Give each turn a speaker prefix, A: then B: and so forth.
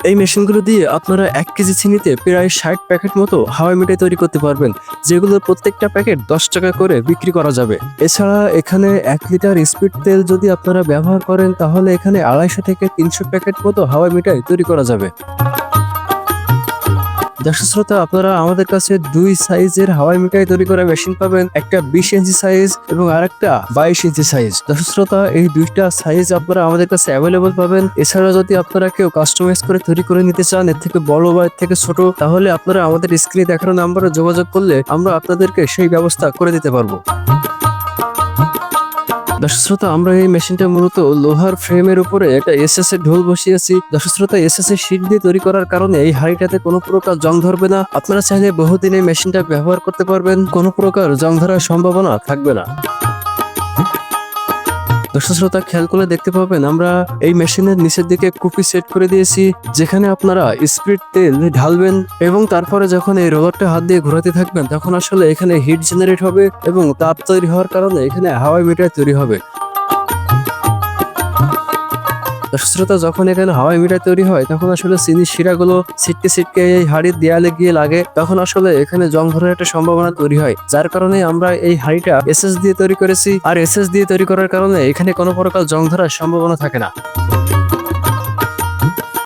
A: এই মেশিনগুলো দিয়ে আপনারা 1 কেজি চিনিতে প্রায় 60 প্যাকেট মতো হাওয়াই মিঠাই তৈরি করতে পারবেন, যেগুলোর প্রত্যেকটা প্যাকেট 10 টাকা করে বিক্রি করা যাবে। এছাড়া এখানে 1 লিটার স্পিড তেল যদি আপনারা ব্যবহার করেন, তাহলে এখানে 250 থেকে 300 প্যাকেট মতো হাওয়াই মিঠাই তৈরি করা যাবে। দর্শক শ্রোতা, আপনারা আমাদের কাছে 2 সাইজের হাওয়াই মিঠাই তৈরি করার মেশিন পাবেন, একটা 20 ইঞ্চি সাইজ এবং আরেকটা 22 ইঞ্চি সাইজ। দর্শক শ্রোতা, এই দুইটা সাইজ আপনারা আমাদের কাছে অ্যাভেলেবল পাবেন। এছাড়া যদি আপনারা কেউ কাস্টমাইজ করে তৈরি করে নিতে চান, এর থেকে বড় বা এর থেকে ছোট, তাহলে আপনারা আমাদের স্ক্রিনে দেখানো নাম্বারে যোগাযোগ করলে আমরা আপনাদেরকে সেই ব্যবস্থা করে দিতে পারবো। দর্শক শ্রোতা, আমরা এই মেশিনটা মূলত লোহার ফ্রেমের উপরে একটা এসএস এর ঢোল বসিয়েছি। দর্শক শ্রোতা, এসএস এর শীট দিয়ে তৈরি করার কারণে এই হাঁড়িটাতে কোনো প্রকার জং ধরবে না। আপনারা চাইলে বহুদিন এই মেশিনটা ব্যবহার করতে পারবেন, কোনো প্রকার জং ধরার সম্ভাবনা থাকবে না। দর্শক শ্রোতা, খেয়াল করে দেখতে পাবেন আমরা এই মেশিনের নিচের দিকে কুপি সেট করে দিয়েছি, যেখানে আপনারা স্পিড তেল ঢালবেন এবং তারপরে যখন এই রোলারটা হাত দিয়ে ঘোরাতে থাকবেন, তখন আসলে এখানে হিট জেনারেট হবে এবং তাপ তৈরি হওয়ার কারণে এখানে হাওয়াই মিঠাই তৈরি হবে। দর্শক শ্রোতা, যখন এখানে হাওয়াই মিঠাই তৈরি হয়, তখন আসলে চিনির শিরাগুলো ছিটকে ছিটকে এই হাঁড়ির দেয়ালে গিয়ে লাগে, তখন আসলে এখানে জং ধরার একটা সম্ভাবনা তৈরি হয়। যার কারণে আমরা এই হাঁড়িটা এসএস দিয়ে তৈরি করেছি, আর এসএস দিয়ে তৈরি করার কারণে এখানে কোনো প্রকার জং ধরার সম্ভাবনা থাকে না।